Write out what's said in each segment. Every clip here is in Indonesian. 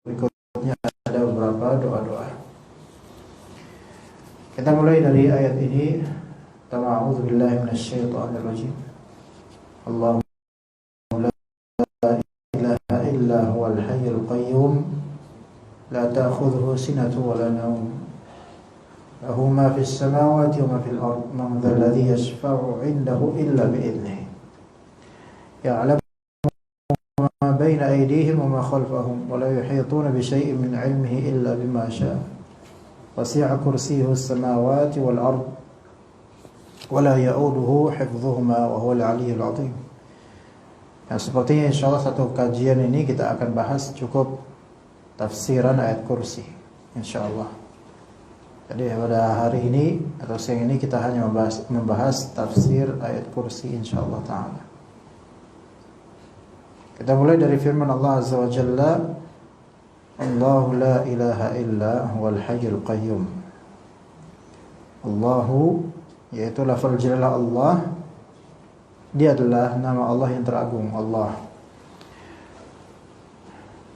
berikutnya ada beberapa doa-doa. Kita mulai dari ayat ini. A'udzubillahi minasyaitonirrajim. Allahu la ilaha illa huwal hayyul qayyum la ta'khudhuhu sinatun wa la nawm lahu ma fis samawati wa ma fil ard man dhal ladzi yashfa'u 'indahu illa bi idnihi ya'lamu ma bayna aydihim wa ma khalfahum wa la yuhituna bi shay'in min 'ilmihi illa bima sha'a wasi'a kursiyyuhu as-samawati wal ard wa la ya'uduhu hifdhuhuma wa huwal 'aliyyul 'azim. Nah, sepertinya insyaallah satu kajian ini kita akan bahas cukup tafsiran ayat kursi insyaallah. Jadi pada hari ini atau siang ini kita hanya membahas tafsir ayat kursi insyaallah taala. Kita mulai dari firman Allah azza wa jalla, Allahu la ilaha illa huwal hayyul qayyum. Allahu, yaitu lafal jalalah Allah, dia adalah nama Allah yang teragung, Allah.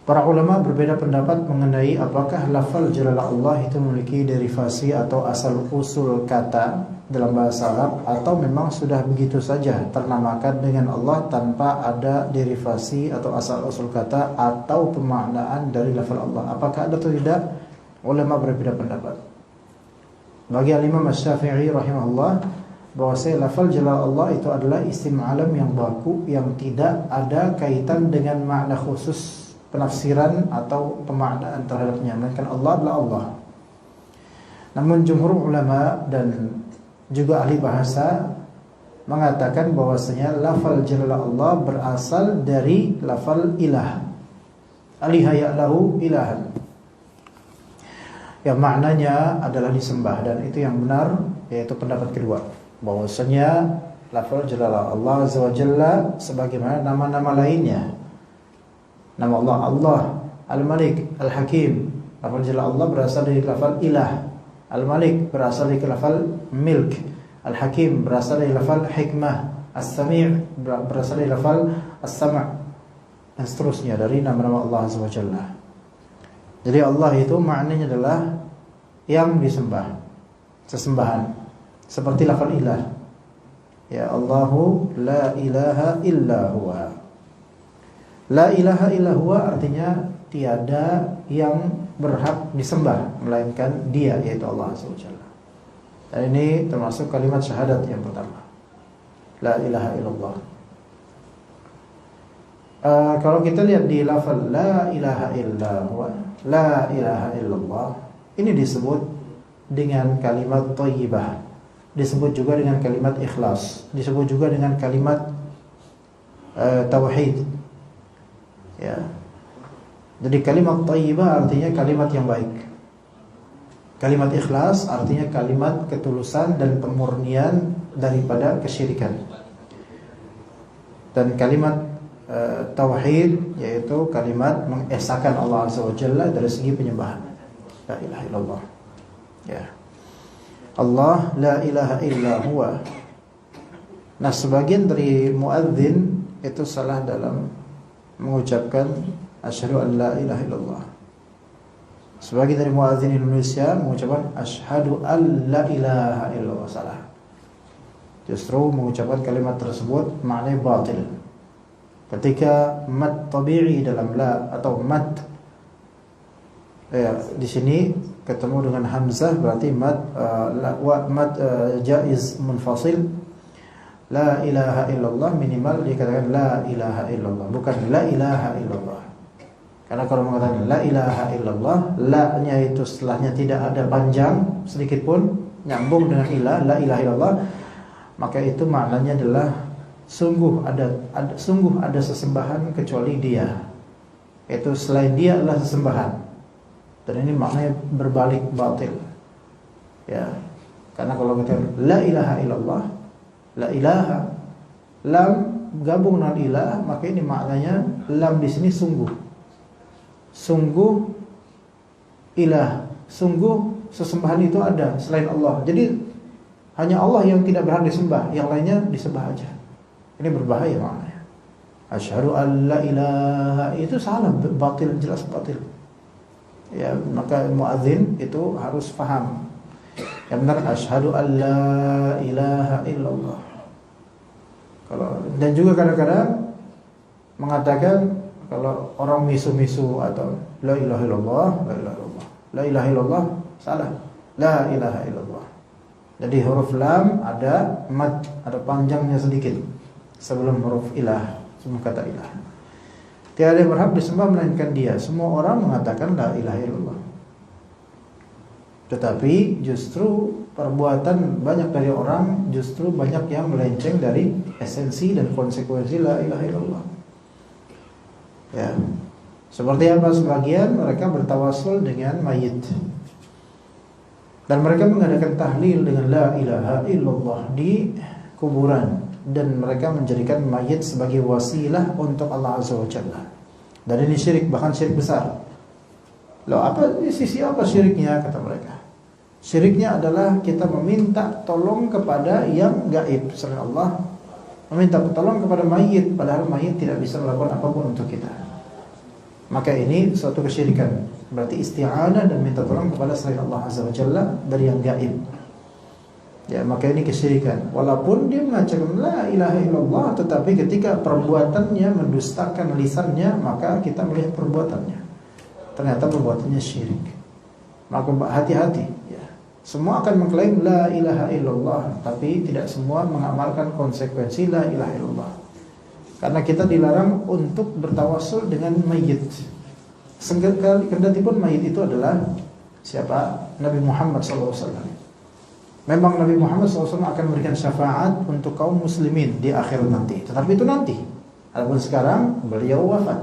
Para ulama berbeda pendapat mengenai apakah lafal jalalah Allah itu memiliki derivasi atau asal usul kata dalam bahasa Arab, atau memang sudah begitu saja ternamakan dengan Allah tanpa ada derivasi atau asal usul kata atau pemaknaan dari lafal Allah. Apakah ada atau tidak? Ulama berbeda pendapat. Bagi Imam Asy-Syafi'i rahimahullah, bahwasanya lafal jalalah Allah itu adalah isim alam yang baku, yang tidak ada kaitan dengan makna khusus penafsiran atau pemaknaan terhadapnya, melainkan Allah adalah Allah. Namun jumhur ulama dan juga ahli bahasa mengatakan bahwasanya lafal jalalah Allah berasal dari lafal ilah. Aliha ya'lahu ilahan, yang maknanya adalah disembah, dan itu yang benar, yaitu pendapat kedua, bahwasanya lafal jalalah Allah azza wa jalla sebagaimana nama-nama lainnya. Nama Allah, Allah Al-Malik, Al-Hakim. Lafal jalalah Allah berasal dari lafal ilah. Al-Malik berasal dari lafal milk. Al-Hakim berasal dari lafal hikmah. As-Sami' berasal dari lafal as-Sam', dan seterusnya dari nama-nama Allah azza wa jalla. Jadi Allah itu maknanya adalah yang disembah, sesembahan, seperti lafal ilah. Ya Allahu la ilaha illa huwa. La ilaha illa huwa artinya tiada yang berhak disembah melainkan Dia, yaitu Allah azza wa jalla. Dan ini termasuk kalimat syahadat yang pertama, la ilaha illallah. Kalau kita lihat di lafal la ilaha illa huwa, la ilaha illallah, ini disebut dengan kalimat thayyibah, disebut juga dengan kalimat ikhlas, disebut juga dengan kalimat tauhid. Ya. Jadi kalimat thayyibah artinya kalimat yang baik. Kalimat ikhlas artinya kalimat ketulusan dan pemurnian daripada kesyirikan. Dan kalimat tauhid yaitu kalimat mengesahkan Allah azza wa jalla dari segi penyembahan. La ilaha illallah. Ya. Allah la ilaha illa huwa. Nah, sebagian dari muadzin itu salah dalam mengucapkan asyhadu an la ilaha illallah. Sebagian dari muadzin Indonesia mengucapkan asyhadu an la ilaha illallah, salah. Justru mengucapkan kalimat tersebut maknanya batil. Ketika mad tabi'i dalam la atau mad, ya, di sini ketemu dengan hamzah berarti mad jaiz munfasil. La ilaha illallah minimal dikatakan la ilaha illallah, bukan la ilaha illallah. Karena kalau mengatakan la ilaha illallah, la-nya itu setelahnya tidak ada panjang sedikit pun, nyambung dengan ilah, la ilaha illallah, maka itu maknanya adalah sungguh ada sesembahan kecuali Dia. Itu selain Dia adalah sesembahan. Dan ini maknanya berbalik, batil. Ya. Karena kalau kita la ilaha illallah, la ilaha, lam gabung dengan ilah, maka ini maknanya lam di sini sungguh. Sungguh ilah, sungguh sesembahan itu ada selain Allah. Jadi hanya Allah yang tidak berhak disembah, yang lainnya disembah aja. Ini berbahaya maknanya. Asyhadu an la ilaha, itu salah, batil, jelas batil. Ya, maka muadzin itu harus paham. Yang benar asyhadu an la ilaha illallah. Dan juga kadang-kadang mengatakan kalau orang misu-misu atau la ilaha illallah, la ilaha illallah. La ilaha illallah salah. La ilaha illallah. Jadi huruf lam ada mad, ada panjangnya sedikit sebelum huruf ilah, sebelum kata ilah. Tiada yang berhak disembah melainkan Dia. Semua orang mengatakan la ilaha illallah. Tetapi justru perbuatan banyak dari orang justru banyak yang melenceng dari esensi dan konsekuensi la ilaha illallah. Ya. Seperti apa sebagian mereka bertawassul dengan mayit. Dan mereka mengadakan tahlil dengan la ilaha illallah di kuburan, dan mereka menjadikan mayit sebagai wasilah untuk Allah Azza wa Jalla. Dan ini syirik, bahkan syirik besar. Loh, sisi apa syiriknya, kata mereka? Syiriknya adalah kita meminta tolong kepada yang gaib selain Allah, meminta tolong kepada mayit, padahal mayit tidak bisa melakukan apapun untuk kita. Maka ini suatu kesyirikan. Berarti isti'anah dan minta tolong kepada selain Allah Azza wa Jalla dari yang gaib. Ya, maka ini kesyirikan. Walaupun dia mengatakan la ilaha illallah, tetapi ketika perbuatannya mendustakan lisannya, maka kita melihat perbuatannya, ternyata perbuatannya syirik. Maka hati-hati ya. Semua akan mengklaim la ilaha illallah, tapi tidak semua mengamalkan konsekuensi la ilaha illallah. Karena kita dilarang untuk bertawassul dengan mayit. Kendatipun mayit itu adalah siapa? Nabi Muhammad SAW. Memang Nabi Muhammad SAW akan memberikan syafaat untuk kaum muslimin di akhirat nanti. Tetapi itu nanti. Adapun sekarang beliau wafat.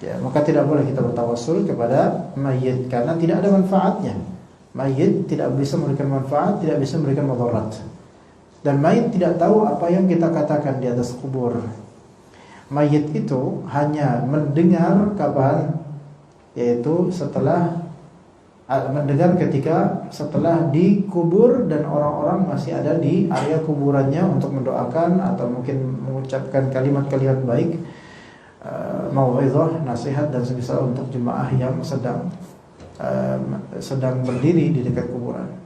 Ya, maka tidak boleh kita bertawassul kepada mayit karena tidak ada manfaatnya. Mayit tidak bisa memberikan manfaat, tidak bisa memberikan mudarat. Dan mayit tidak tahu apa yang kita katakan di atas kubur. Mayit itu hanya mendengar kapan? Yaitu mendengar ketika setelah dikubur dan orang-orang masih ada di area kuburannya untuk mendoakan atau mungkin mengucapkan kalimat-kalimat baik, mau'izah, nasihat dan semisal untuk jemaah yang sedang berdiri di dekat kuburan.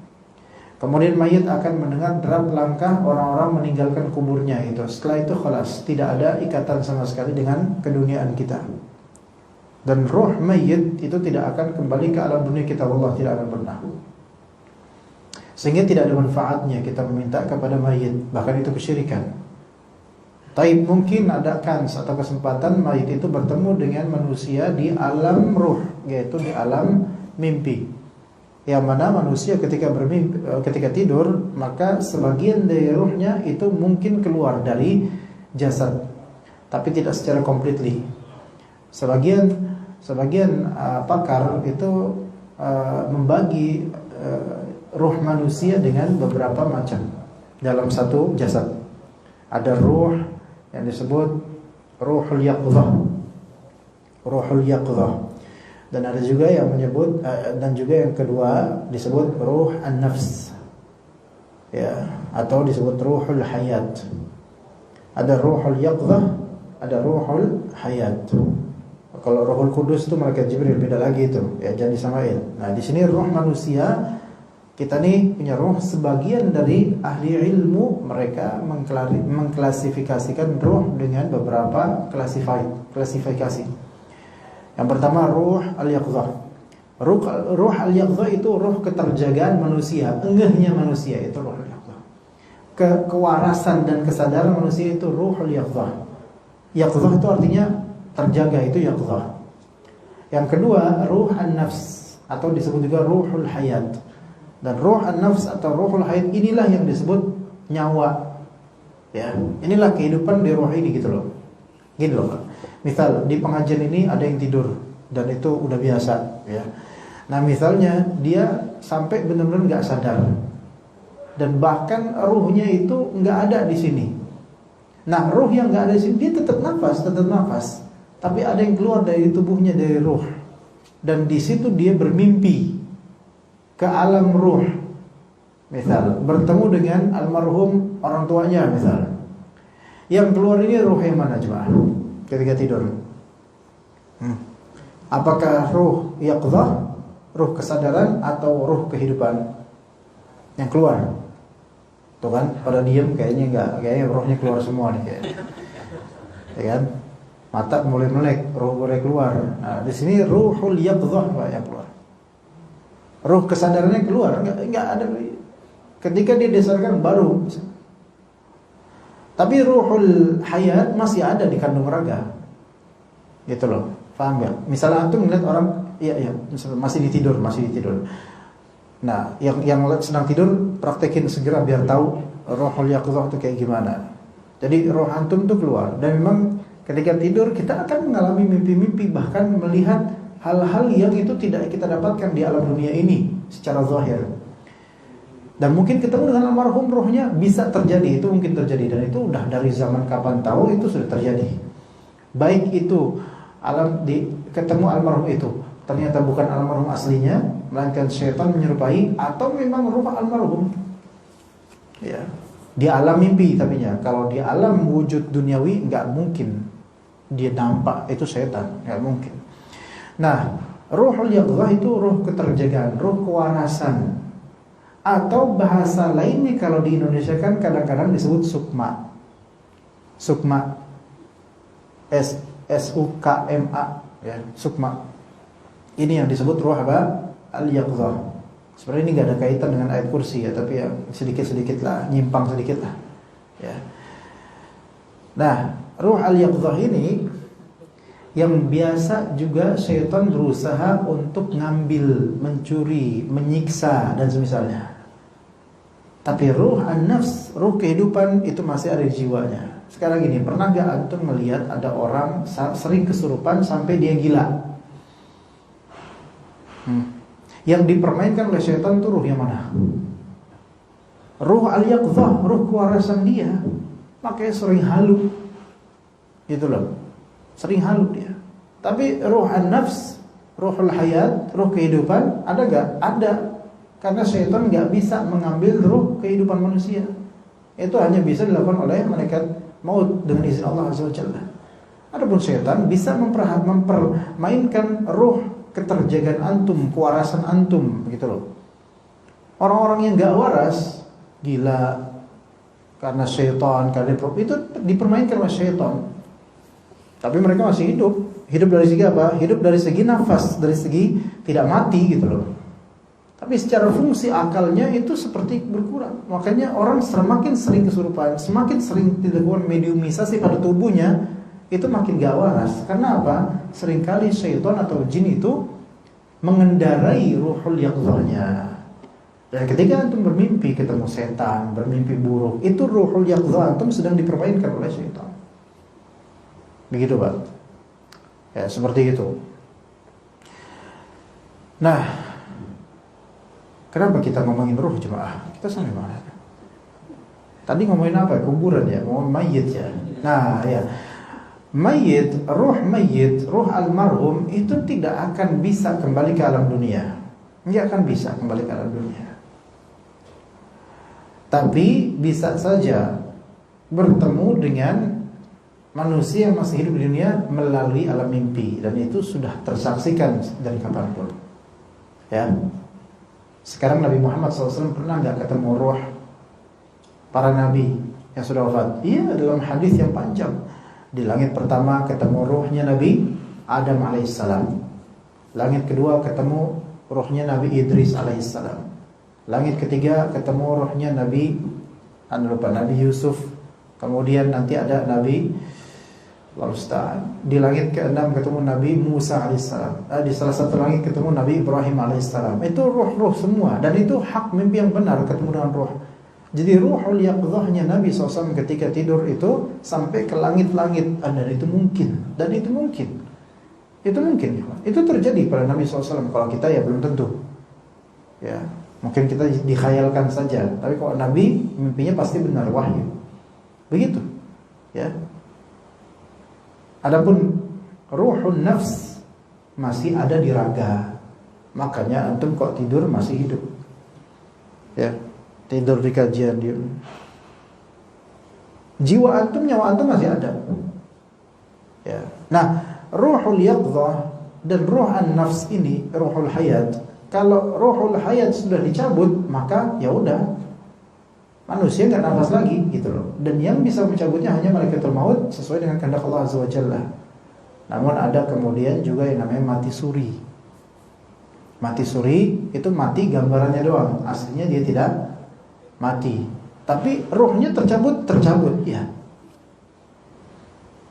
Kemudian mayit akan mendengar derap langkah orang-orang meninggalkan kuburnya itu. Setelah itu khalas, tidak ada ikatan sama sekali dengan keduniaan kita. Dan roh mayit itu tidak akan kembali ke alam dunia kita, Allah tidak akan pernah. Sehingga tidak ada manfaatnya kita meminta kepada mayit, bahkan itu kesyirikan. Tapi mungkin ada kans atau kesempatan mayit itu bertemu dengan manusia di alam ruh, yaitu di alam mimpi. Yang mana manusia ketika tidur, maka sebagian dari ruhnya itu mungkin keluar dari jasad, tapi tidak secara completely. Sebagian pakar itu membagi ruh manusia dengan beberapa macam dalam satu jasad. Ada ruh yang disebut ruhul yaqظah. Dan ada juga yang menyebut dan juga yang kedua disebut ruh an-nafs. Ya, atau disebut ruhul hayat. Ada ruhul yaqظah, ada ruhul hayat. Kalau Ruhul Kudus itu malaikat Jibril, beda lagi itu, ya, jangan disamain. Nah, di sini ruh manusia, kita nih punya ruh. Sebagian dari ahli ilmu mereka mengklasifikasikan ruh dengan beberapa klasifikasi. Yang pertama ruh al-yaqظah. Ruh al-yaqظah itu ruh keterjagaan manusia, engehnya manusia, itu ruh al-yaqظah. Kewarasan dan kesadaran manusia itu ruh al-yaqظah. Yaqظah itu artinya terjaga, itu yaqظah. Yang kedua ruh an-nafs, atau disebut juga ruhul hayat. Dan ruh an-nafs atau ruhul hayat inilah yang disebut nyawa. Ya, inilah kehidupan di ruh ini gitu loh. Gini loh, misal di pengajian ini ada yang tidur dan itu udah biasa, ya. Nah, misalnya dia sampai benar-benar nggak sadar dan bahkan ruhnya itu nggak ada di sini. Nah, ruh yang nggak ada di sini dia tetap nafas, tapi ada yang keluar dari tubuhnya, dari ruh, dan di situ dia bermimpi ke alam ruh. Misal bertemu dengan almarhum orang tuanya, misal. Yang keluar ini ruh yang mana coba ketika tidur? Apakah ruh yaqzah, ruh kesadaran, atau ruh kehidupan yang keluar? Tuh kan, pada diem kayaknya enggak, kayaknya rohnya keluar semua nih kayaknya. Ya kan? Mata mulai melek, roh mulai keluar. Nah, di sini ruhul yaqzah Pak yang keluar. Ruh kesadarannya keluar, enggak ada. Ketika dia disarkan baru. Tapi ruhul hayat masih ada di kandung raga. Gitu loh. Paham enggak? Misalnya antum ngeliat orang masih tidur. Nah, yang sedang tidur praktekin segera biar tahu ruhul yaqzah itu kayak gimana. Jadi roh antum tuh keluar, dan memang ketika tidur kita akan mengalami mimpi-mimpi, bahkan melihat hal-hal yang itu tidak kita dapatkan di alam dunia ini secara zahir. Dan mungkin ketemu dengan almarhum, rohnya bisa terjadi, itu mungkin terjadi, dan itu udah dari zaman kapan tahu itu sudah terjadi. Baik itu ketemu almarhum itu ternyata bukan almarhum aslinya, melainkan syaitan menyerupai, atau memang ruh almarhum. Ya, di alam mimpi tapinya. Kalau di alam wujud duniawi nggak mungkin dia nampak itu setan, nggak mungkin. Nah, ruhul yaqzah itu ruh keterjagaan, ruh kewarasan, atau bahasa lainnya kalau di Indonesia kan kadang-kadang disebut sukma. Sukma, SUKMA, ya, sukma. Ini yang disebut ruh apa? Al-yaqzah. Sebenarnya ini nggak ada kaitan dengan ayat kursi ya, tapi ya sedikit-sedikit lah, nyimpang sedikit lah. Ya. Nah, ruh al-yaqzah ini yang biasa juga syaitan berusaha untuk ngambil, mencuri, menyiksa dan semisalnya. Tapi ruh an-nafs, ruh kehidupan itu masih ada di jiwanya. Sekarang gini, pernah gak antum melihat ada orang sering kesurupan sampai dia gila? Yang dipermainkan oleh syaitan itu ruh yang mana? Ruh al-yaqzah, ruh kewarasan dia. Makanya sering halu. Gitu loh. Sering halu dia. Tapi ruh an-nafs, ruhul hayat, ruh kehidupan ada gak? Ada. Karena syaitan gak bisa mengambil ruh kehidupan manusia. Itu hanya bisa dilakukan oleh malaikat maut dengan izin Allah Azza wa Jalla. Adapun syaitan bisa mempermainkan ruh keterjagaan antum, kewarasan antum, begitu loh. Orang-orang yang gak waras, gila karena syaitan, karena itu dipermainkan oleh syaitan. Tapi mereka masih hidup. Hidup dari segi apa? Hidup dari segi nafas, dari segi tidak mati gitu loh. Tapi secara fungsi akalnya itu seperti berkurang. Makanya orang semakin sering kesurupan, semakin sering dilakukan mediumisasi pada tubuhnya, itu makin gak waras. Karena apa? Seringkali syaitan atau jin itu mengendarai ruhul yaqzahnya. Dan ketika antum bermimpi ketemu setan, bermimpi buruk, itu ruhul yaqzah antum sedang dipermainkan oleh syaitan. Begitu Pak. Ya seperti itu. Nah, kenapa kita ngomongin ruh jemaah? Kita sampai mana? Tadi ngomongin apa? Kuburan ya, ngomongin mayit ya. Nah ya, mayit, ruh almarhum itu tidak akan bisa kembali ke alam dunia. Tidak akan bisa kembali ke alam dunia. Tapi bisa saja bertemu dengan manusia yang masih hidup di dunia melalui alam mimpi, dan itu sudah tersaksikan dari kapanpun. Ya. Sekarang Nabi Muhammad SAW pernah nggak ketemu ruh para nabi yang sudah wafat? Iya, dalam hadis yang panjang. Di langit pertama ketemu ruhnya Nabi Adam alaihissalam. Langit kedua ketemu ruhnya Nabi Idris alaihissalam. Langit ketiga ketemu ruhnya Nabi Yusuf. Kemudian nanti ada Nabi di langit ke-6 ketemu Nabi Musa alaihissalam. Di salah satu langit ketemu Nabi Ibrahim alaihissalam. Itu ruh-ruh semua, dan itu hak mimpi yang benar ketemu dengan ruh. Jadi ruhul yaqzahnya Nabi SAW ketika tidur itu sampai ke langit-langit, dan itu mungkin. Itu terjadi pada Nabi SAW. Kalau kita ya belum tentu. Ya, mungkin kita dikhayalkan saja. Tapi kalau Nabi mimpinya pasti benar, wahyu. Begitu. Ya. Adapun ruhun nafs masih ada di raga. Makanya antum kok tidur masih hidup. Ya, tidur di kajian dia. Jiwa antum, nyawa antum masih ada. Ya. Nah, ruhul yaqzah Dan ruh an-nafs ini, ruhul hayat, kalau ruhul hayat sudah dicabut, maka ya udah, manusia nggak nafas lagi gitu loh. Dan yang bisa mencabutnya hanya malaikatul maut sesuai dengan kehendak Allah Azza wa Jalla. Namun ada kemudian juga yang namanya mati suri. Mati suri itu mati gambarannya doang, aslinya dia tidak mati. Tapi ruhnya tercabut ya.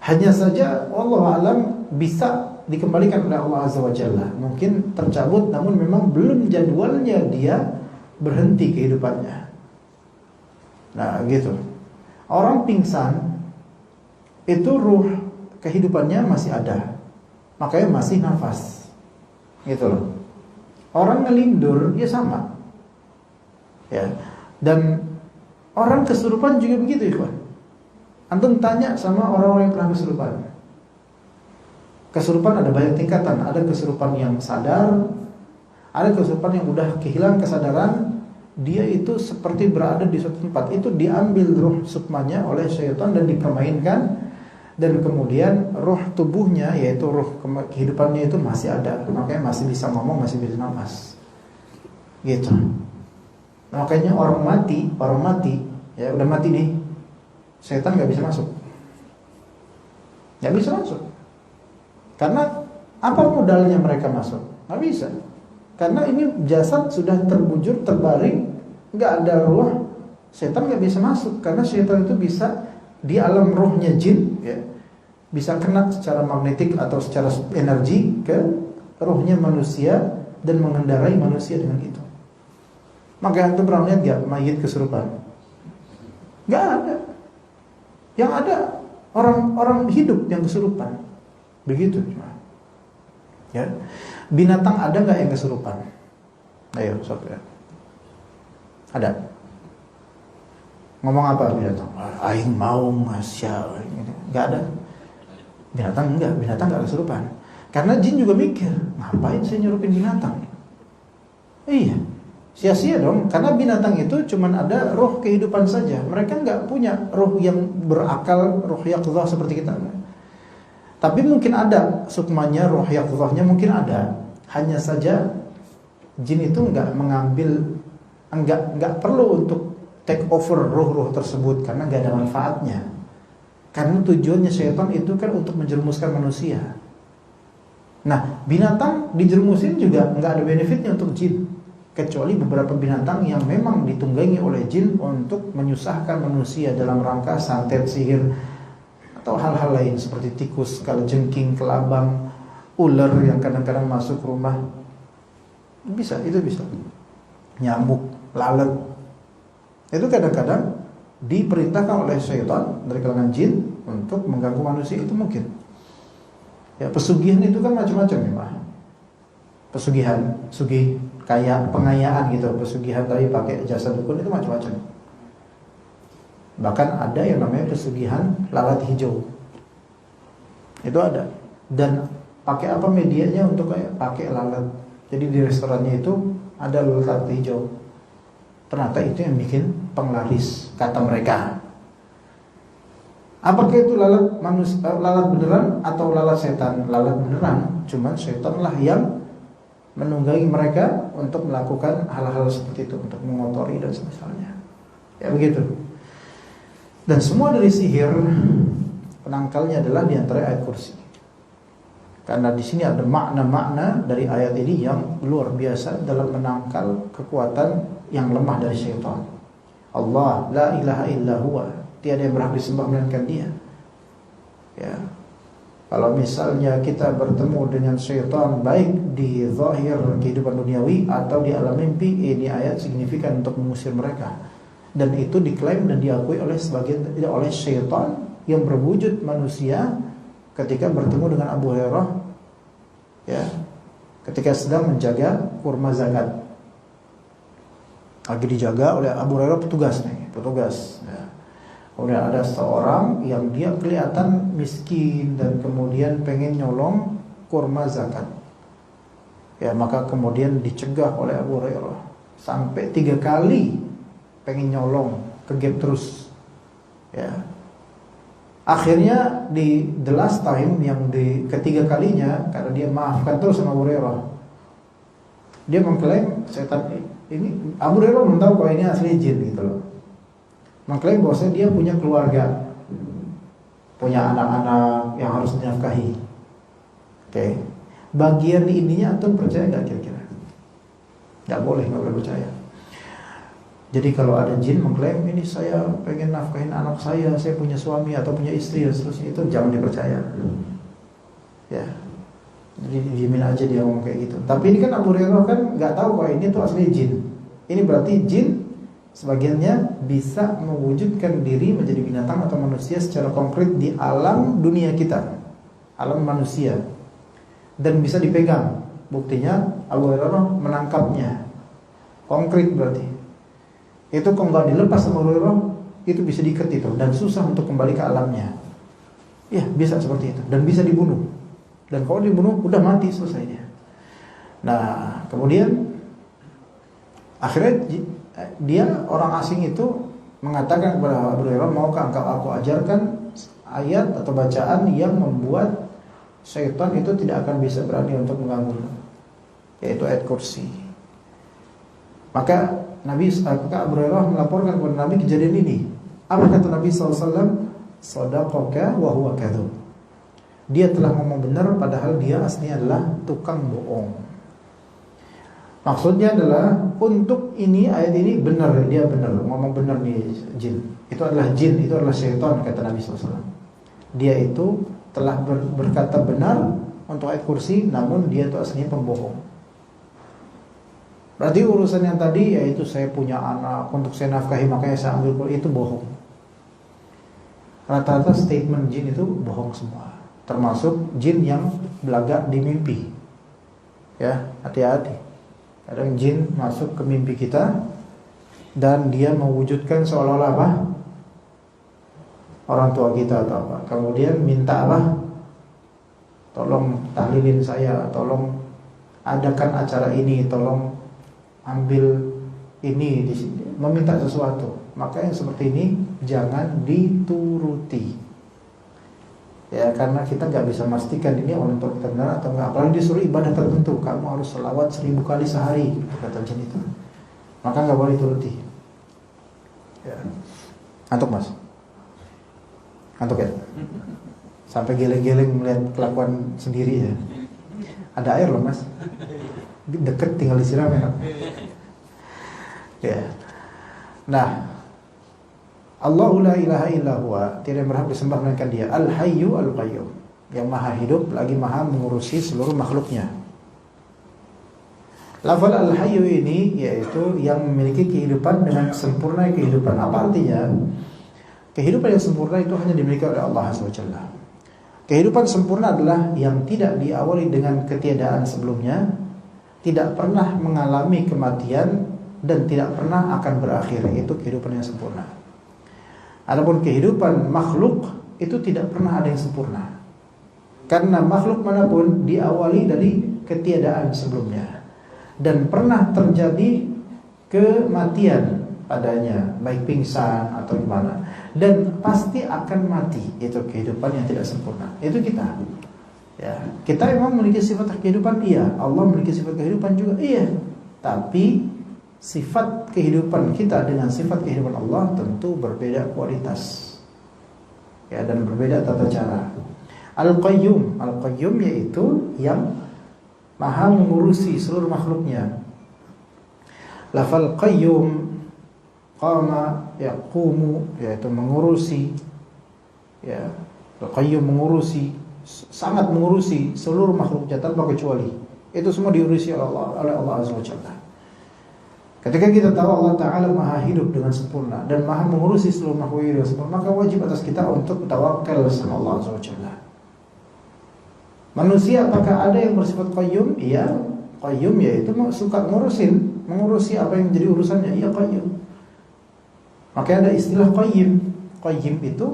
Hanya saja wallahu alam bisa dikembalikan oleh Allah Azza wa Jalla. Mungkin tercabut namun memang belum jadwalnya dia berhenti kehidupannya. Nah gitu. Orang pingsan itu ruh kehidupannya masih ada, makanya masih nafas gitu loh. Orang ngelindur ya sama ya. Dan orang kesurupan juga begitu ikhwan. Antum tanya sama orang-orang yang pernah kesurupan. Kesurupan ada banyak tingkatan. Ada kesurupan yang sadar, ada kesurupan yang udah kehilangan kesadaran. Dia itu seperti berada di suatu tempat. Itu diambil ruh sukmanya oleh syaitan dan dipermainkan. Dan kemudian ruh tubuhnya, yaitu ruh kehidupannya itu masih ada. Makanya masih bisa ngomong, masih bisa nafas gitu. Makanya orang mati ya udah mati nih, setan gak bisa masuk. Gak bisa masuk. Karena apa modalnya mereka masuk? Gak bisa. Karena ini jasad sudah terbujur, terbaring, gak ada ruh. Setan gak bisa masuk. Karena setan itu bisa di alam ruhnya jin ya, bisa kena secara magnetik atau secara energi ke ruhnya manusia dan mengendarai manusia dengan itu. Maka antum pernah lihat gak mayit kesurupan? Gak ada. Yang ada orang hidup yang kesurupan. Begitu cuma. Ya. Binatang ada nggak yang kesurupan? Ayo, sob ya. Ada. Ngomong apa binatang? Aing mau masya. Nggak ada. Binatang nggak kesurupan. Karena jin juga mikir, ngapain saya nyurupin binatang? Iya, sia-sia dong. Karena binatang itu cuman ada roh kehidupan saja. Mereka nggak punya roh yang berakal, roh yaqdzah seperti kita. Tapi mungkin ada sukmanya, roh yaqdzahnya mungkin ada. Hanya saja jin itu enggak perlu untuk take over roh-roh tersebut karena enggak ada manfaatnya. Karena tujuannya syaitan itu kan untuk menjerumuskan manusia. Nah, binatang dijerumusin juga enggak ada benefitnya untuk jin, kecuali beberapa binatang yang memang ditunggangi oleh jin untuk menyusahkan manusia dalam rangka santet, sihir, atau hal-hal lain seperti tikus, kalajengking, kelabang, ular yang kadang-kadang masuk rumah. Itu bisa. Nyamuk, lalat. Itu kadang-kadang diperintahkan oleh syaitan dari kalangan jin untuk mengganggu manusia, itu mungkin. Ya, pesugihan itu kan macam-macam ya, Pak. Pesugihan, sugih, kaya, pengayaan gitu. Pesugihan tadi pakai jasa dukun itu macam-macam. Bahkan ada yang namanya pesugihan lalat hijau. Itu ada. Dan pakai apa medianya untuk kayak pakai lalat. Jadi di restorannya itu ada lalat hijau. Ternyata itu yang bikin penglaris, kata mereka. Apakah itu lalat beneran atau lalat setan? Lalat beneran, cuman setanlah yang menunggangi mereka untuk melakukan hal-hal seperti itu, untuk mengotori dan semisalnya. Ya begitu. Dan semua dari sihir penangkalnya adalah di antara ayat kursi. Karena di sini ada makna-makna dari ayat ini yang luar biasa dalam menangkal kekuatan yang lemah dari syaitan. Allah la ilaha illa huwa, tiada yang berhak disembah melainkan Dia. Ya. Kalau misalnya kita bertemu dengan syaitan baik di zahir kehidupan duniawi atau di alam mimpi, ini ayat signifikan untuk mengusir mereka. Dan itu diklaim dan diakui oleh syaitan yang berwujud manusia ketika bertemu dengan Abu Hurairah, ya, ketika sedang menjaga kurma zakat. Lagi dijaga oleh Abu Hurairah, petugas. Ya. Kemudian ada seorang yang dia kelihatan miskin dan kemudian pengen nyolong kurma zakat. Ya, maka kemudian dicegah oleh Abu Hurairah sampai 3 kali pengen nyolong, kegep terus. Ya. Akhirnya di the last time, yang di ketiga kalinya, karena dia maafkan terus sama Abu Hurairah, dia mengklaim setan ini, Abu Hurairah belum tahu kalau ini asli jin gitu loh. Mengklaim bahwasanya dia punya keluarga, punya anak-anak yang harus dinafkahi. Oke. Bagian ininya antum percaya nggak kira-kira? Nggak boleh percaya. Jadi kalau ada jin mengklaim ini saya pengen nafkahin anak saya punya suami atau punya istri dan seterusnya, itu jangan dipercaya. Ya. Jadi diemin aja dia ngomong kayak gitu. Tapi ini kan Abu Hurairah kan nggak tahu kalau ini tuh asli jin. Ini berarti jin sebagiannya bisa mewujudkan diri menjadi binatang atau manusia secara konkret di alam dunia kita, alam manusia, dan bisa dipegang. Buktinya Abu Hurairah menangkapnya konkret berarti. Itu kalau nggak dilepas sama Abu Hurairah, itu bisa diikat itu dan susah untuk kembali ke alamnya. Ya bisa seperti itu dan bisa dibunuh. Dan kalau dibunuh udah mati, selesai dia. Nah kemudian akhirnya dia orang asing itu mengatakan kepada Abu Hurairah, maukah aku ajarkan ayat atau bacaan yang membuat syaitan itu tidak akan bisa berani untuk mengganggu, yaitu ayat kursi. Maka Abu Hurairah melaporkan kepada Nabi kejadian ini. Apa kata Nabi SAW? Sadaqaka wa huwa kadzub. Dia telah ngomong benar padahal dia aslinya adalah tukang bohong. Maksudnya adalah untuk ini, ayat ini benar, dia benar, ngomong benar nih jin. Itu adalah jin, itu adalah syaitan, kata Nabi SAW. Dia itu telah berkata benar untuk ayat kursi, namun dia itu aslinya pembohong. Berarti urusan yang tadi, yaitu saya punya anak untuk saya nafkahi makanya saya ambil kursi, itu bohong. Rata-rata statement jin itu bohong semua, termasuk jin yang belagak di mimpi. Ya, hati-hati. Kadang jin masuk ke mimpi kita dan dia mewujudkan seolah-olah apa? Orang tua kita atau apa. Kemudian minta apa? Tolong tahlilin saya, tolong adakan acara ini, tolong ambil ini di sini, meminta sesuatu. Maka yang seperti ini jangan dituruti. Ya, karena kita nggak bisa memastikan ini orang tua kita benar atau enggak. Apalagi disuruh ibadah tertentu, kamu harus selawat 1000 kali sehari, kata jin itu. Maka nggak boleh turuti. Ya. Antuk mas? Antuk ya? Sampai geleng-geleng melihat kelakuan sendiri ya. Ada air loh mas, deket tinggal disiram ya. Ya. Nah, Allahu la ilaha illa huwa, tidak berhak disembah melainkan Dia, Al-Hayyu Al-Qayyum, yang maha hidup lagi maha mengurusi seluruh makhluknya. Lafal Al-Hayyu ini yaitu yang memiliki kehidupan dengan sempurna kehidupan. Apa artinya? Kehidupan yang sempurna itu hanya dimiliki oleh Allah SWT. Kehidupan sempurna adalah yang tidak diawali dengan ketiadaan sebelumnya, tidak pernah mengalami kematian, dan tidak pernah akan berakhir. Itu kehidupan yang sempurna. Adapun kehidupan makhluk itu tidak pernah ada yang sempurna, karena makhluk manapun diawali dari ketiadaan sebelumnya dan pernah terjadi kematian padanya, baik pingsan atau gimana, dan pasti akan mati. Itu kehidupan yang tidak sempurna. Itu kita. Ya, kita memang memiliki sifat kehidupan, iya. Allah memiliki sifat kehidupan juga, iya. Tapi sifat kehidupan kita dengan sifat kehidupan Allah tentu berbeda kualitas, ya, dan berbeda tata cara. Al-Qayyum, Al-Qayyum yaitu yang maha mengurusi seluruh makhluknya. Lafal Qayyum, qama yaqumu, yaitu mengurusi, ya. Al-Qayyum mengurusi, sangat mengurusi seluruh makhluknya tanpa kecuali. Itu semua diurusi oleh Allah Azza wa Jalla. Ketika kita tahu Allah Ta'ala maha hidup dengan sempurna dan maha mengurusi seluruh makhluk dengan sempurna, maka wajib atas kita untuk tawakal sama Allah SWT. Manusia apakah ada yang bersifat qayyum? Iya, qayyum yaitu suka mengurusi apa yang menjadi urusannya. Iya, qayyum. Maka ada istilah qayyim. Qayyim itu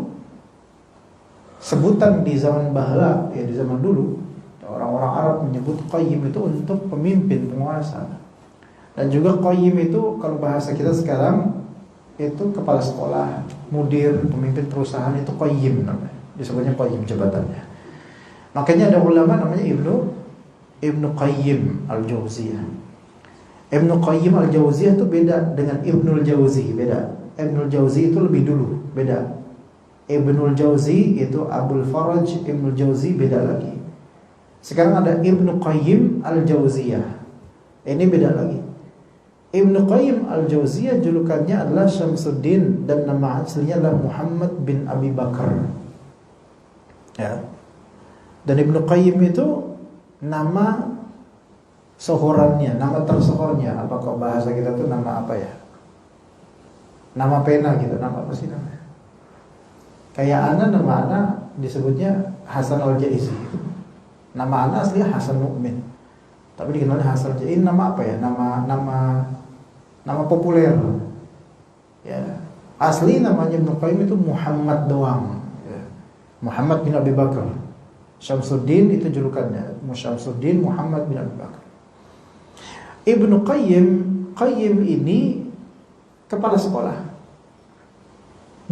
sebutan di zaman bahla, ya, di zaman dulu orang-orang Arab menyebut qayyim itu untuk pemimpin, penguasa. Dan juga qayyim itu kalau bahasa kita sekarang itu kepala sekolah, mudir, pemimpin perusahaan, itu qayyim namanya. disebutnya qayyim jabatannya. Makanya ada ulama namanya Ibnu Qayyim Al-Jauziyah. Ibnu Qayyim Al-Jauziyah itu beda dengan Ibnul Jauzi, beda. Ibnul Jauzi itu lebih dulu, beda. Ibnul Jauzi itu Abdul Faraj Ibnul Jauzi, beda lagi. Sekarang ada Ibnu Qayyim Al-Jauziyah. Ini beda lagi. Ibnu Qayyim Al-Jauziyah julukannya adalah Syamsuddin dan nama aslinya adalah Muhammad bin Abi Bakar. Ya. Dan Ibnu Qayyim itu nama sohorannya, nama tersohornya. Apa kok bahasa kita tuh nama apa ya? Nama pena gitu, nama apa sih namanya? Kayak nama anak disebutnya Hasan Al-Jaizi. Nama anak aslinya Hasan Mukmin, tapi dikenalnya Hasan Al-Jaizi. Nama apa ya? Nama populer. Ya. Asli namanya Ibnu Qayyim itu Muhammad doang. Ya. Muhammad bin Abi Bakar. Syamsuddin itu julukannya, Syamsuddin Muhammad bin Abi Bakar. Ibnu Qayyim ini kepala sekolah.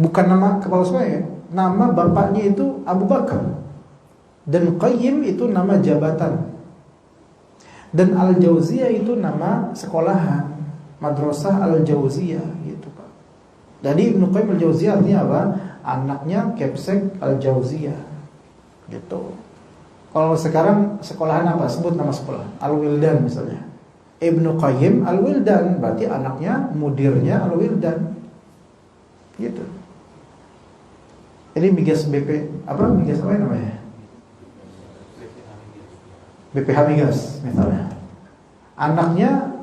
Bukan nama kepala sekolah ya. Nama bapaknya itu Abu Bakar. Dan Qayyim itu nama jabatan. Dan Al-Jauziyah itu nama sekolahan, Madrasah Al-Jauziyah gitu, Pak. Jadi Ibnu Qayyim Al-Jauziyah artinya apa? Anaknya Kepsek Al-Jauziyah. Gitu. Kalau sekarang sekolahan apa? Sebut nama sekolah. Al-Wildan misalnya. Ibnu Qayyim Al-Wildan, berarti anaknya mudirnya Al-Wildan. Gitu. Ini migas BP apa? Migas apa namanya? BPH Migas misalnya. Anaknya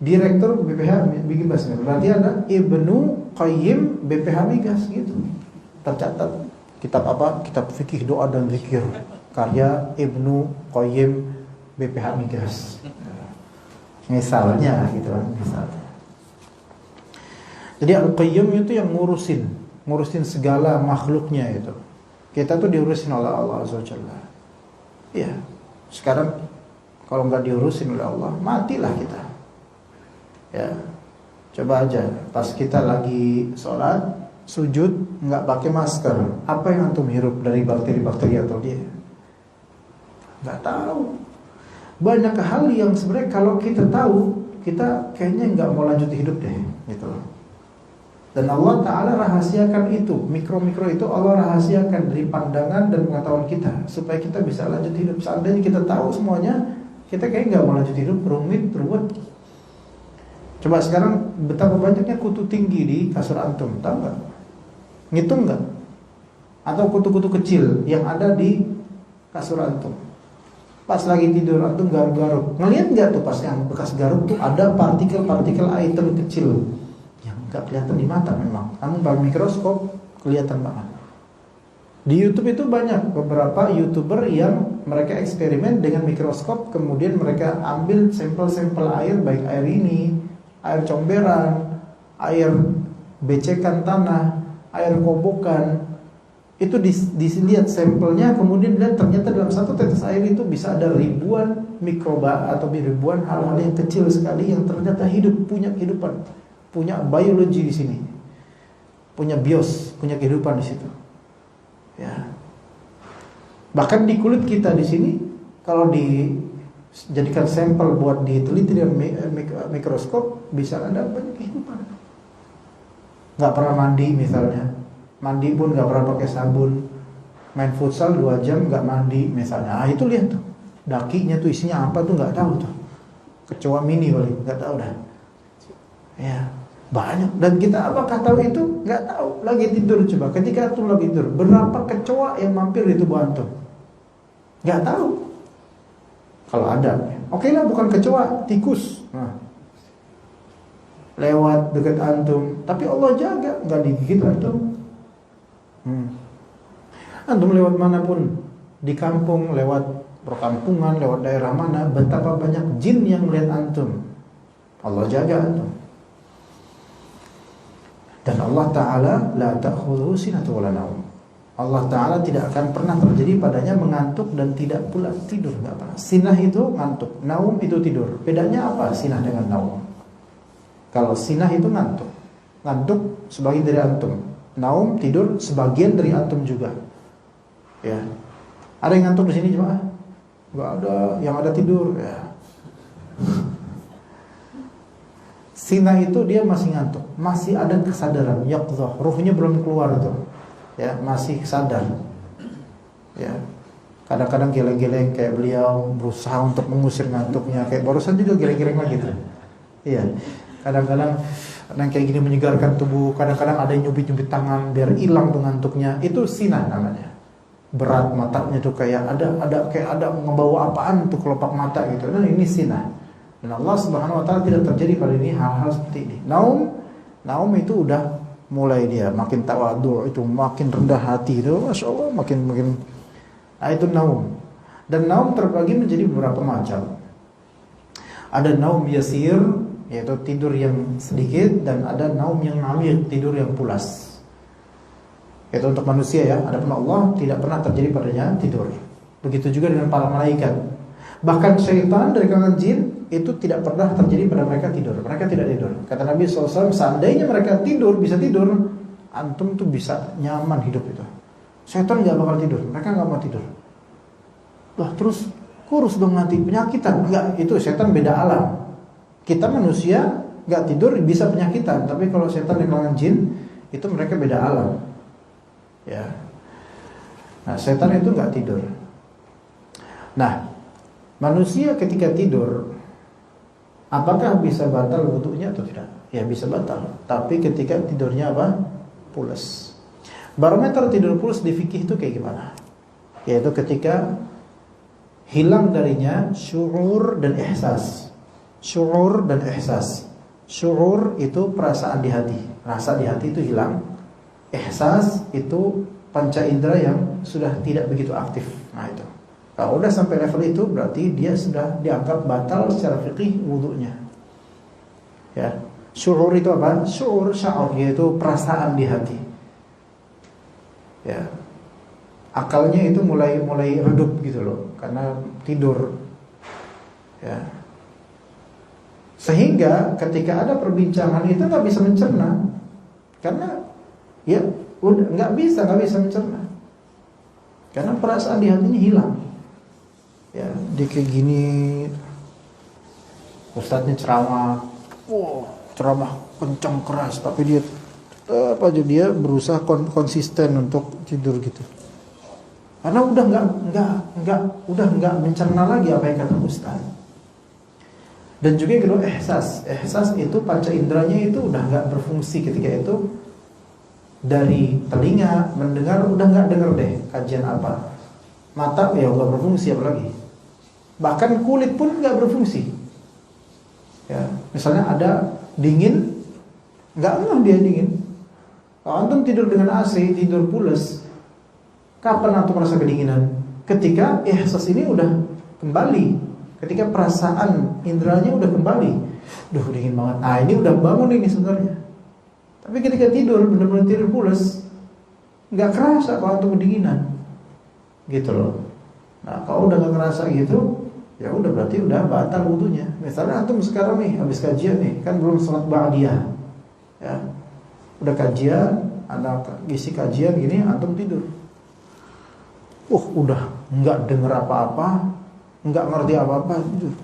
direktur BPH Migas. Berarti ada Ibnu Qayyim BPH Migas gitu. Tercatat. Kitab apa? Kitab fikih doa dan zikir karya Ibnu Qayyim BPH Migas. Misalnya gitu kan, misalnya. Jadi Al-Qayyim itu yang ngurusin segala makhluknya itu. Kita tuh diurusin oleh Allah Azza wa Jalla. Iya. Sekarang kalau nggak diurusin oleh Allah, matilah kita. Ya. Coba aja pas kita lagi sholat sujud nggak pakai masker, apa yang antum hirup dari bakteri-bakteri atau dia? Nggak tahu. Banyak hal yang sebenarnya kalau kita tahu, kita kayaknya nggak mau lanjut hidup deh, gitu. Dan Allah Ta'ala rahasiakan itu, mikro-mikro itu Allah rahasiakan dari pandangan dan pengetahuan kita, supaya kita bisa lanjut hidup. Seandainya kita tahu semuanya, kita kayaknya nggak mau lanjut hidup, rumit, ruwet. Coba sekarang betapa banyaknya kutu tinggi di kasur antum, tahu nggak? Ngitung nggak? Atau kutu-kutu kecil yang ada di kasur antum. Pas lagi tidur antum garuk-garuk, ngelihat nggak tuh pas yang bekas garuk tuh ada partikel-partikel item kecil yang nggak kelihatan di mata memang. Kamu pakai mikroskop kelihatan banget. Di YouTube itu banyak beberapa YouTuber yang mereka eksperimen dengan mikroskop, kemudian mereka ambil sampel-sampel air, baik air ini, air comberan, air becekan tanah, air kobokan. Itu dilihat sampelnya, kemudian dilihat ternyata dalam satu tetes air itu bisa ada ribuan mikroba atau ribuan hal-hal yang kecil sekali yang ternyata hidup, punya kehidupan, punya biologi di sini, punya bios, punya kehidupan di situ. Ya. Bahkan di kulit kita di sini, kalau dijadikan sampel buat diteliti dengan mikroskop, bisa ada banyak kehidupan. Nggak pernah mandi misalnya. Mandi pun gak pernah pakai sabun. Main futsal 2 jam gak mandi misalnya. Itu lihat tuh, dakinya tuh isinya apa tuh gak tahu tuh. Kecoa mini kali, gak tahu dah. Ya, banyak. Dan kita apakah tahu itu? Gak tahu. Lagi tidur coba, ketika antum lagi tidur, berapa kecoa yang mampir di tubuh antum? Gak tahu. Kalau ada, oke lah, bukan kecoa, tikus. Nah, lewat dekat antum, tapi Allah jaga, gak digigit antum. Antum lewat manapun, di kampung, lewat perkampungan, lewat daerah mana, betapa banyak jin yang melihat antum. Allah jaga antum. Dan Allah Ta'ala la ta'khudhuhu sinatun wa la naum. Allah Ta'ala tidak akan pernah terjadi padanya mengantuk dan tidak pula tidur, enggak pernah. Sinah itu ngantuk, naum itu tidur. Bedanya apa sinah dengan naum? Kalau sinah itu ngantuk sebagian dari antum. Naum tidur sebagian dari antum juga. Ya. Ada yang ngantuk di sini jemaah? Enggak ada, yang ada tidur ya. Sina itu dia masih ngantuk, masih ada kesadaran, yaqdhah, ruhnya belum keluar tuh. Ya, masih sadar. Ya. Kadang-kadang geleng-geleng kayak beliau berusaha untuk mengusir ngantuknya, kayak barusan juga geleng-geleng lagi tuh. Iya. Kadang-kadang yang kayak gini menyegarkan tubuh, kadang-kadang ada yang nyubit-nyubit tangan biar hilang tuh ngantuknya. Itu sina namanya. Berat matanya tuh kayak ada ngebawa apaan tuh kelopak mata gitu. Nah, ini sina. Dan Allah Subhanahu wa taala tidak terjadi pada ini hal-hal seperti ini. Naum itu udah mulai dia makin tawadhu, itu makin rendah hati itu, Masya Allah, makin itu naum. Dan naum terbagi menjadi beberapa macam. Ada naum yasir, yaitu tidur yang sedikit, dan ada naum yang amir, tidur yang pulas. Itu untuk manusia ya. Adapun Allah tidak pernah terjadi padanya tidur. Begitu juga dengan para malaikat. Bahkan syaitan dari kalangan jin itu tidak pernah terjadi pada mereka tidur. Mereka tidak tidur. Kata Nabi SAW, seandainya mereka tidur, bisa tidur, antum tuh bisa nyaman hidup itu. Syaitan gak bakal tidur. Mereka gak mau tidur. Lah terus kurus dong nanti, penyakitan. Enggak, itu syaitan beda alam. Kita manusia gak tidur bisa penyakitan. Tapi kalau syaitan di kalangan jin, itu mereka beda alam. Ya. Nah, syaitan itu gak tidur. Nah, manusia ketika tidur, apakah bisa batal wudunya atau tidak? Ya bisa batal. Tapi ketika tidurnya apa? Pulas. Barometer tidur pulas di fikih itu kayak gimana? Yaitu ketika hilang darinya syu'ur dan ihsas. Syu'ur dan ihsas. Syu'ur itu perasaan di hati. Rasa di hati itu hilang. Ihsas itu panca indera yang sudah tidak begitu aktif. Nah itu. Kalau udah sampai level itu berarti dia sudah dianggap batal secara fikih wudunya. Ya. Syu'ur itu apa? Syu'ur, sya'ur, yaitu perasaan di hati. Ya. Akalnya itu mulai redup gitu loh, karena tidur. Ya. Sehingga ketika ada perbincangan itu nggak bisa mencerna, karena ya udah nggak bisa mencerna, karena perasaan di hatinya hilang. Ya, dia kayak gini, ustadznya ceramah, ceramah kencang keras, tapi dia tetap aja dia berusaha konsisten untuk tidur gitu. Karena udah nggak mencerna lagi apa yang kata ustadz. Dan juga yang kedua ihsas itu panca inderanya itu udah nggak berfungsi ketika itu. Dari telinga mendengar udah nggak dengar deh kajian apa. Mata ya nggak berfungsi apalagi. Bahkan kulit pun nggak berfungsi. Ya, misalnya ada dingin, nggak ngeh dia dingin. Kalau antum tidur dengan AC, tidur pulas, kapan antum merasa kedinginan? Ketika ihsas ini udah kembali, ketika perasaan inderanya udah kembali. Duh dingin banget. Ah ini udah bangun ini sebenarnya. Tapi ketika tidur benar-benar tidur pulas, nggak kerasa kalau antum kedinginan, gitu loh. Nah kalau udah nggak kerasa gitu, ya udah berarti udah batal wudunya. Misalnya antum sekarang nih habis kajian nih, kan belum sholat ba'diyah, ya, udah kajian, ada isi kajian gini, antum tidur. Udah nggak dengar apa-apa, nggak ngerti apa-apa, tidur.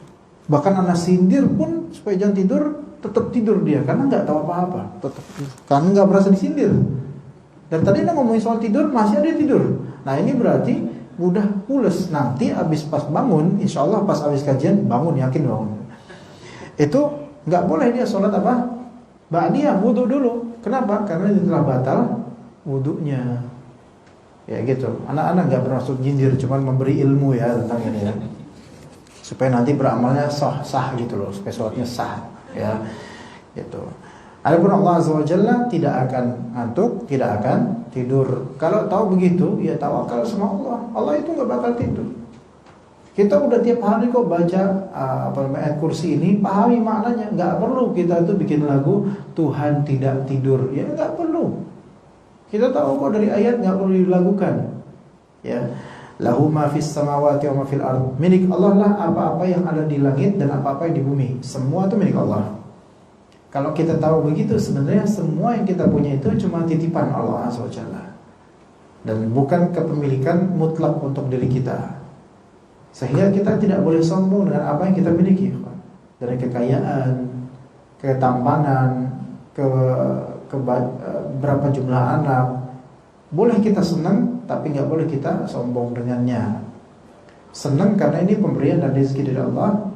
Bahkan anak sindir pun supaya jangan tidur, tetap tidur dia karena nggak tahu apa-apa, tetap karena nggak merasa disindir. Dan tadi dia ngomongin soal tidur, masih ada tidur. Nah ini berarti udah pules. Nanti abis pas bangun, insya Allah pas abis kajian bangun, yakin bangun. Itu nggak boleh dia sholat apa? Ba'diyah, wudu dulu. Kenapa? Karena dia telah batal wudunya. Ya gitu. Anak-anak nggak bermaksud nyindir, cuman memberi ilmu ya tentang ini ya. Supaya nanti beramalnya sah gitu loh, supaya sholatnya sah ya. Gitu. Adapun Allah Azza wa Jalla tidak akan ngantuk, tidak akan tidur. Kalau tahu begitu, ya tawakal sama Allah. Allah itu nggak bakal tidur. Kita udah tiap hari kok baca ayat kursi ini, pahami maknanya. Nggak perlu kita tuh bikin lagu Tuhan tidak tidur. Ya nggak perlu. Kita tahu kok dari ayat, nggak perlu dilakukan. Ya, lahu ma fis samawati wa ma fil ard. Milik Allah lah apa-apa yang ada di langit dan apa-apa yang di bumi. Semua itu milik Allah. Kalau kita tahu begitu, sebenarnya semua yang kita punya itu cuma titipan Allah Azza wa Jalla. dan bukan kepemilikan mutlak untuk diri kita. Sehingga kita tidak boleh sombong dengan apa yang kita miliki, dari kekayaan, ketampanan, berapa jumlah anak. Boleh kita senang, tapi nggak boleh kita sombong dengannya. Senang karena ini pemberian dan rezeki dari Allah,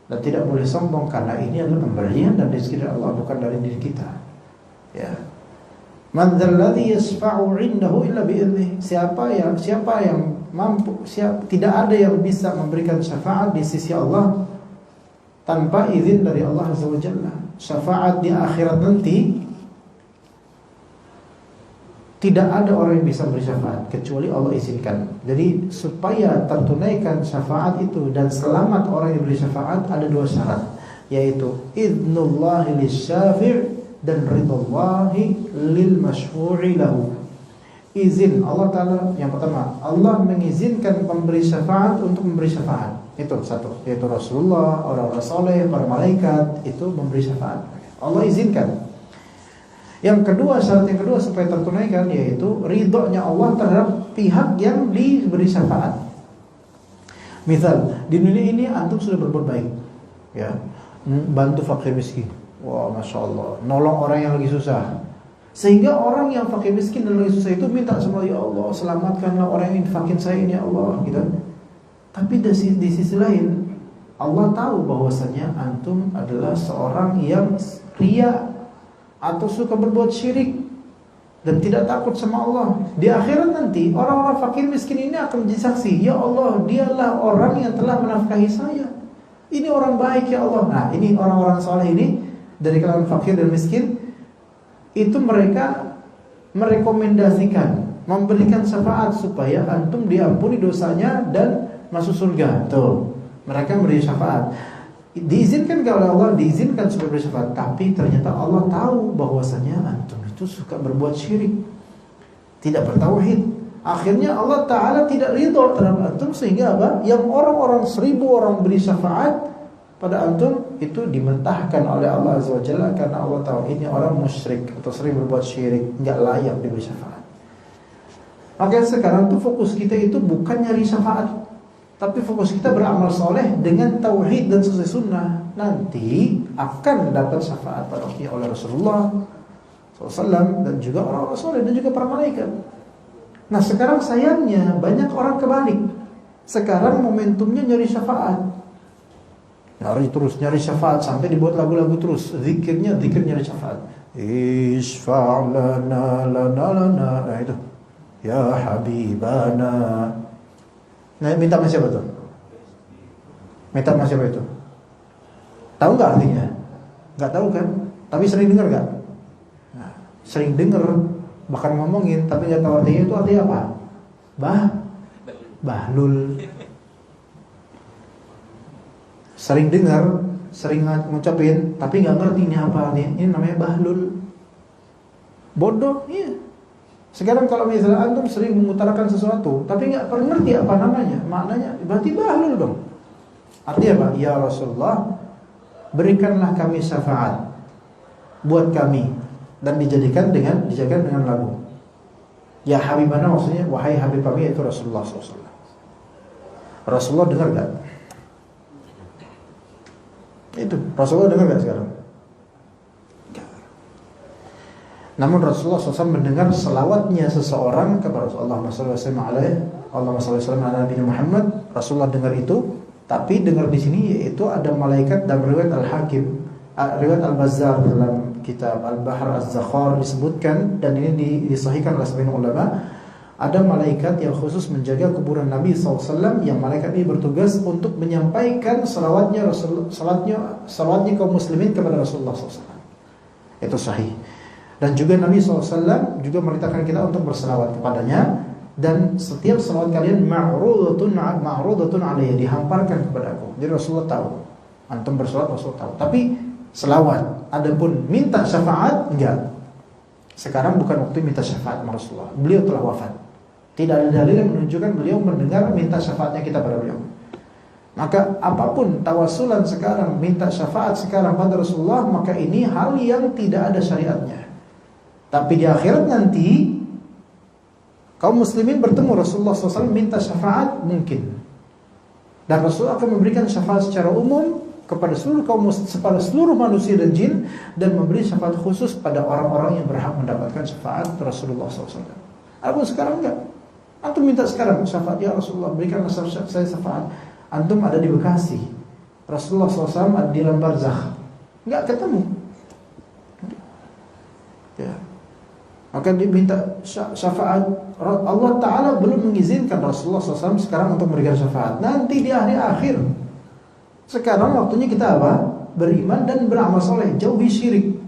dan tidak boleh sombong karena ini adalah pemberian dan rezeki dari Allah, bukan dari diri kita. Ya. Man dzalladzi yashfa'u 'indahu illa bi'idznih. Siapa yang mampu, tidak ada yang bisa memberikan syafaat di sisi Allah tanpa izin dari Allah Azza wa Jalla. Syafaat di akhirat nanti tidak ada orang yang bisa beri syafaat kecuali Allah izinkan. Jadi supaya tertunaikan syafaat itu dan selamat orang yang beri syafaat, ada dua syarat, yaitu idnullahi lisyafi' dan ridallahi lil masyfu'i lahu. Izin Allah Ta'ala, yang pertama, Allah mengizinkan pemberi syafaat untuk memberi syafaat. Itu satu, yaitu Rasulullah, orang-orang soleh, para malaikat, itu memberi syafaat. Allah izinkan. Yang kedua, syarat yang kedua supaya tertunaikan, yaitu ridhonya Allah terhadap pihak yang diberi syafaat. Misal, di dunia ini antum sudah berbuat baik, ya, bantu fakir miskin, wah, masya Allah, nolong orang yang lagi susah, sehingga orang yang fakir miskin dan lagi susah itu minta sama Allah, ya Allah, selamatkanlah orang yang infakin saya ini, ya Allah, gitu. Tapi di sisi lain, Allah tahu bahwasanya antum adalah seorang yang ria atau suka berbuat syirik dan tidak takut sama Allah. Di akhirat nanti orang-orang fakir miskin ini akan menjadi saksi, ya Allah, dialah orang yang telah menafkahi saya, ini orang baik ya Allah. Nah, ini orang-orang saleh ini dari kalangan fakir dan miskin, itu mereka merekomendasikan, memberikan syafaat supaya antum diampuni dosanya dan masuk surga. Tuh, mereka memberi syafaat. Diizinkan oleh Allah, diizinkan supaya bersyafaat. Tapi ternyata Allah tahu bahwasanya antum itu suka berbuat syirik, tidak bertauhid. Akhirnya Allah Ta'ala tidak ridho terhadap antum, sehingga apa? Yang orang-orang 1000 orang beri syafaat pada antum itu dimentahkan oleh Allah Azza wa Jalla, karena Allah tahu ini orang musyrik atau sering berbuat syirik, nggak layak diberi syafaat. Maka sekarang tuh fokus kita itu bukan nyari syafaat, tapi fokus kita beramal soleh dengan tauhid dan sesuai sunnah. Nanti akan dapat syafaat pada oleh Rasulullah SAW dan juga orang-orang soleh dan juga para malaikat. Nah, sekarang sayangnya banyak orang kebalik. Sekarang momentumnya nyari syafaat, terus nyari syafaat, sampai dibuat lagu-lagu terus, zikir nyari syafaat. Isfa'lana lana lana, nah itu, ya habibana. Nah, minta sama siapa tuh? Minta sama siapa itu? Tahu nggak artinya? Nggak tahu kan? Tapi sering dengar nggak? Nah, sering dengar, bahkan ngomongin, tapi nggak tahu artinya. Itu artinya apa? Bahlul. Sering dengar, sering ngucapin, tapi nggak ngerti ini apa artinya. Ini namanya bahlul. Bodoh, iya. Sekarang kalau misalnya antum sering mengutarakan sesuatu tapi nggak pernah ngerti apa namanya, maknanya, berarti bahlul dong. Artinya apa? Ya Rasulullah, berikanlah kami syafaat buat kami, dan dijadikan dengan lagu. Ya habibana, maksudnya wahai habib kami, yaitu Rasulullah SAW. Rasulullah dengar gak? Itu Rasulullah dengar gak sekarang? Namun Rasulullah SAW mendengar selawatnya seseorang kepada Rasulullah SAW ala Nabi Muhammad. Rasulullah dengar itu, tapi dengar di sini yaitu ada malaikat. Dalam riwayat Al-Hakim, riwayat Al-Bazzar dalam kitab Al-Bahr Az-Zakhar disebutkan, dan ini disahihkan oleh sebagian ulama, ada malaikat yang khusus menjaga kuburan Nabi SAW, yang malaikat ini bertugas untuk menyampaikan salawatnya kaum muslimin kepada Rasulullah SAW. Itu sahih. Dan juga Nabi SAW juga memerintahkan kita untuk berselawat kepadanya, dan setiap selawat kalian ma'rudatun alayya, dihamparkan kepada aku. Jadi Rasulullah tahu, antum berselawat Rasulullah tahu. Tapi selawat, adapun minta syafaat, enggak. Sekarang bukan waktu minta syafaat Rasulullah. Beliau telah wafat. Tidak ada dalil yang menunjukkan beliau mendengar minta syafaatnya kita pada beliau. Maka apapun tawasulan sekarang, minta syafaat sekarang pada Rasulullah, maka ini hal yang tidak ada syariatnya. Tapi di akhirat nanti Kaum muslimin bertemu Rasulullah SAW minta syafaat mungkin. Dan Rasul akan memberikan syafaat secara umum kepada seluruh manusia dan jin, dan memberi syafaat khusus pada orang-orang yang berhak mendapatkan syafaat Rasulullah SAW. Adapun sekarang enggak. Antum minta sekarang syafaat, ya Rasulullah berikanlah saya syafaat. Antum ada di Bekasi, Rasulullah SAW ada di alam barzakh, enggak ketemu. Ya. Maka diminta syafaat. Allah Ta'ala belum mengizinkan Rasulullah SAW sekarang untuk memberikan syafaat. Nanti di hari akhir. Sekarang waktunya kita apa? Beriman dan beramal soleh, jauhi syirik,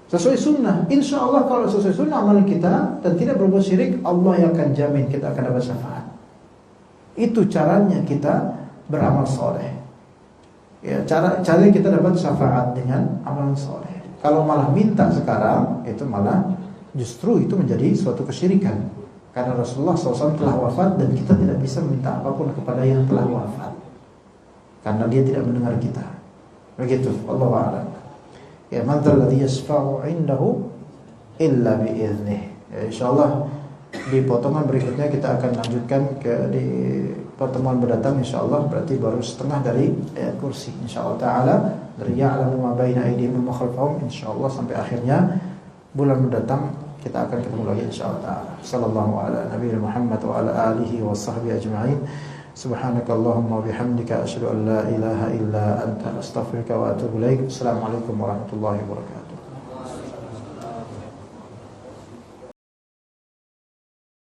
sesuai sunnah. Insya Allah kalau sesuai sunnah amalan kita dan tidak berbuat syirik, Allah yang akan jamin kita akan dapat syafaat. Itu caranya kita beramal soleh. Ya, caranya kita dapat syafaat dengan amalan soleh. Kalau malah minta sekarang, itu malah justru itu menjadi suatu kesyirikan. Karena Rasulullah SAW telah wafat dan kita tidak bisa meminta apapun kepada yang telah wafat, karena dia tidak mendengar kita. Begitu, Allahu a'lam. Ya, man dzal ladzi yashfa'u 'indahu illa bi'idzni. Ya, insyaallah di potongan berikutnya kita akan lanjutkan di pertemuan mendatang insyaallah, berarti baru setengah dari ayat kursi insyaallah taala, dari ya'lamu ma baina aydihim wa ma khalfahum insyaallah sampai akhirnya bulan mendatang kita akan ketemu lagi insyaallah taala. Sallallahu ala nabiyina Muhammad wa ala alihi wa sahbihi ajma'in. Subhanakallahumma wa bihamdika asyhadu an la ilaha illa anta astaghfiruka wa atubu ilaik. Assalamualaikum warahmatullahi wabarakatuh.